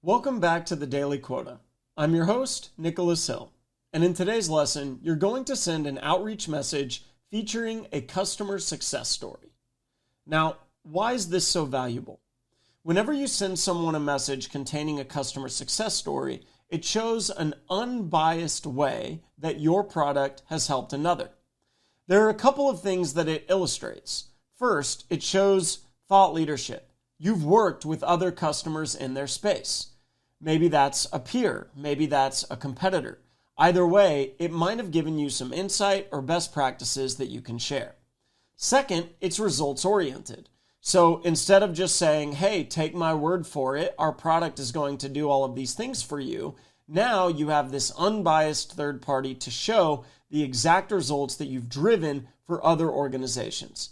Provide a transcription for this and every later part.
Welcome back to the Daily Quota. I'm your host, Nicholas Hill, and in today's lesson, you're going to send an outreach message featuring a customer success story. Now, why is this so valuable? Whenever you send someone a message containing a customer success story, it shows an unbiased way that your product has helped another. There are a couple of things that it illustrates. First, it shows thought leadership. You've worked with other customers in their space. Maybe that's a peer. Maybe that's a competitor. Either way, it might have given you some insight or best practices that you can share. Second, it's results oriented. So instead of just saying, hey, take my word for it, our product is going to do all of these things for you, now you have this unbiased third party to show the exact results that you've driven for other organizations.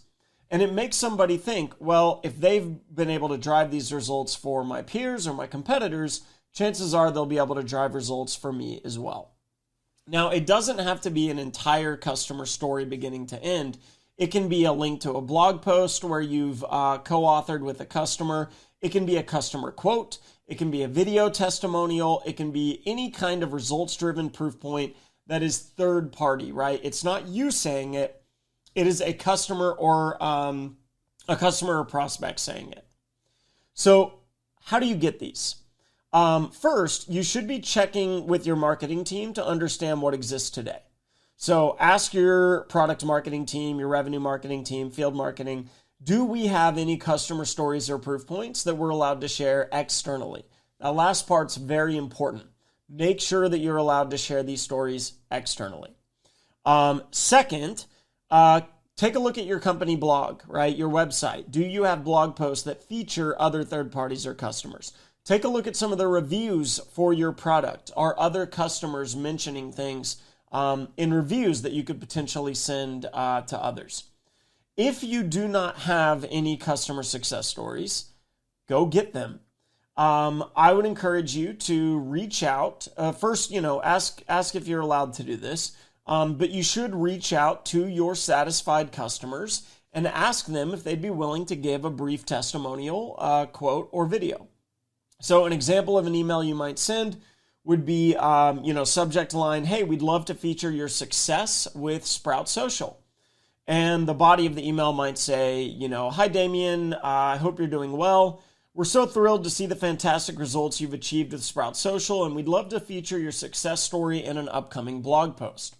And it makes somebody think, well, if they've been able to drive these results for my peers or my competitors, chances are they'll be able to drive results for me as well. Now, it doesn't have to be an entire customer story beginning to end. It can be a link to a blog post where you've co-authored with a customer. It can be a customer quote. It can be a video testimonial. It can be any kind of results-driven proof point that is third party, right? It's not you saying it. It is a customer or prospect saying it. So how do you get these? First, you should be checking with your marketing team to understand what exists today. So ask your product marketing team, your revenue marketing team, field marketing, do we have any customer stories or proof points that we're allowed to share externally? That last part's very important. Make sure that you're allowed to share these stories externally. Second, take a look at your company blog, right? Your website. Do you have blog posts that feature other third parties or customers? Take a look at some of the reviews for your product. Are other customers mentioning things in reviews that you could potentially send to others? If you do not have any customer success stories, go get them. I would encourage you to reach out. First, ask if you're allowed to do this. But you should reach out to your satisfied customers and ask them if they'd be willing to give a brief testimonial, quote, or video. So an example of an email you might send would be, subject line, hey, we'd love to feature your success with Sprout Social. And the body of the email might say, hi, Damien, I hope you're doing well. We're so thrilled to see the fantastic results you've achieved with Sprout Social, and we'd love to feature your success story in an upcoming blog post.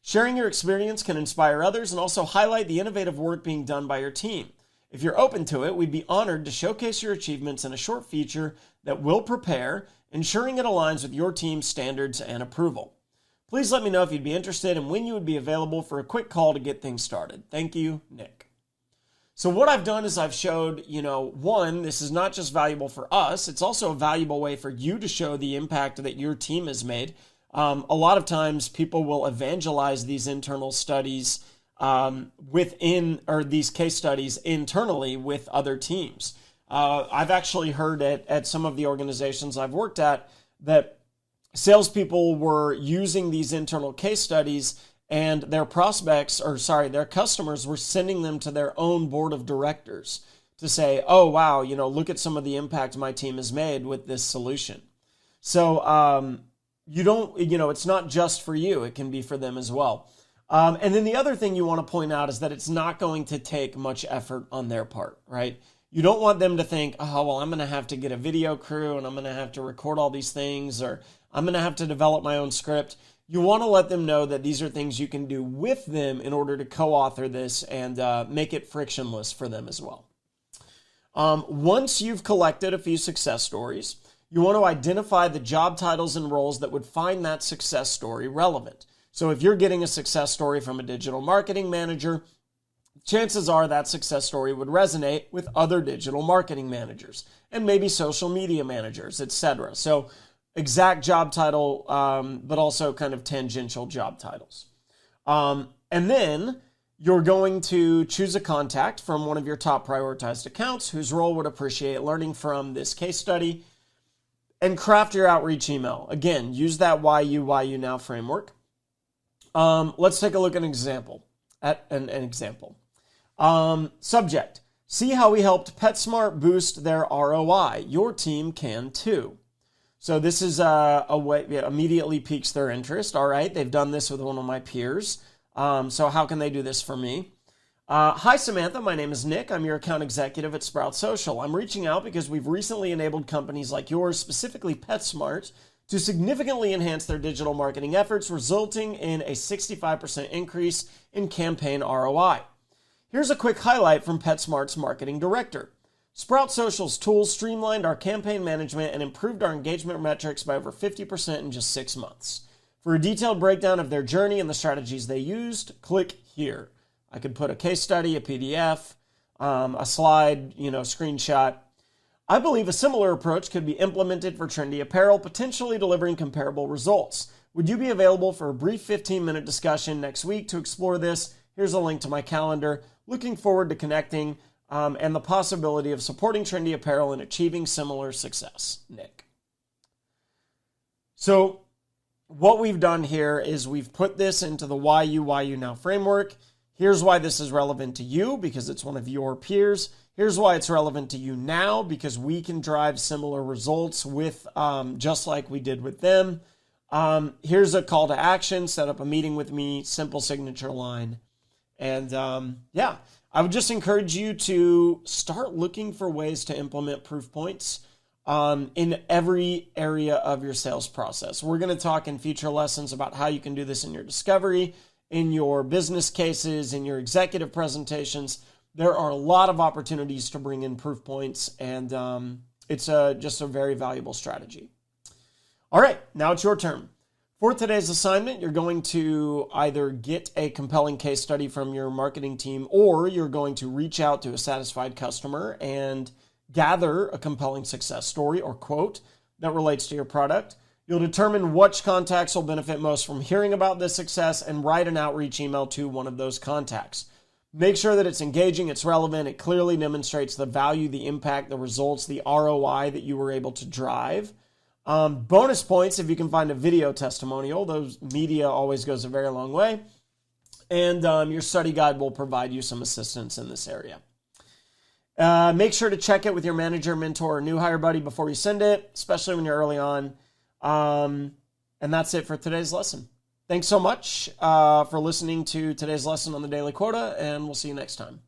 Sharing your experience can inspire others and also highlight the innovative work being done by your team. If you're open to it, we'd be honored to showcase your achievements in a short feature that we'll prepare, ensuring it aligns with your team's standards and approval. Please let me know if you'd be interested and when you would be available for a quick call to get things started. Thank you, Nick. So what I've done is I've showed, one, this is not just valuable for us, it's also a valuable way for you to show the impact that your team has made. A lot of times people will evangelize these internal studies these case studies internally with other teams. I've actually heard at some of the organizations I've worked at that salespeople were using these internal case studies and their customers were sending them to their own board of directors to say, oh, wow, look at some of the impact my team has made with this solution. So, it's not just for you, it can be for them as well. And then the other thing you want to point out is that it's not going to take much effort on their part, right? You don't want them to think, oh, well, I'm going to have to get a video crew and I'm going to have to record all these things, or I'm going to have to develop my own script. You want to let them know that these are things you can do with them in order to co-author this and make it frictionless for them as well. Once you've collected a few success stories, you want to identify the job titles and roles that would find that success story relevant. So if you're getting a success story from a digital marketing manager, chances are that success story would resonate with other digital marketing managers and maybe social media managers, etc. So exact job title, but also kind of tangential job titles. And then you're going to choose a contact from one of your top prioritized accounts whose role would appreciate learning from this case study, and craft your outreach email. Again, use that why you now framework. Let's take a look at an example. Subject: see how we helped PetSmart boost their ROI. Your team can too. So this is a way, immediately piques their interest. All right, they've done this with one of my peers. So how can they do this for me? Hi, Samantha. My name is Nick. I'm your account executive at Sprout Social. I'm reaching out because we've recently enabled companies like yours, specifically PetSmart, to significantly enhance their digital marketing efforts, resulting in a 65% increase in campaign ROI. Here's a quick highlight from PetSmart's marketing director. Sprout Social's tools streamlined our campaign management and improved our engagement metrics by over 50% in just 6 months. For a detailed breakdown of their journey and the strategies they used, click here. I could put a case study, a PDF, a slide, screenshot. I believe a similar approach could be implemented for trendy apparel, potentially delivering comparable results. Would you be available for a brief 15-minute discussion next week to explore this? Here's a link to my calendar. Looking forward to connecting and the possibility of supporting trendy apparel and achieving similar success. Nick. So what we've done here is we've put this into the Why You Now framework. Here's why this is relevant to you, because it's one of your peers. Here's why it's relevant to you now, because we can drive similar results with just like we did with them. Here's a call to action. Set up a meeting with me. Simple signature line. And I would just encourage you to start looking for ways to implement proof points in every area of your sales process. We're going to talk in future lessons about how you can do this in your discovery, in your business cases, in your executive presentations. There are a lot of opportunities to bring in proof points, and it's just a very valuable strategy. All right, now it's your turn. For today's assignment, you're going to either get a compelling case study from your marketing team, or you're going to reach out to a satisfied customer and gather a compelling success story or quote that relates to your product. You'll determine which contacts will benefit most from hearing about this success and write an outreach email to one of those contacts. Make sure that it's engaging, it's relevant, it clearly demonstrates the value, the impact, the results, the ROI that you were able to drive. Bonus points if you can find a video testimonial. Those media always goes a very long way. And your study guide will provide you some assistance in this area. Make sure to check it with your manager, mentor, or new hire buddy before you send it, especially when you're early on. And that's it for today's lesson. Thanks so much for listening to today's lesson on the Daily Quota, and we'll see you next time.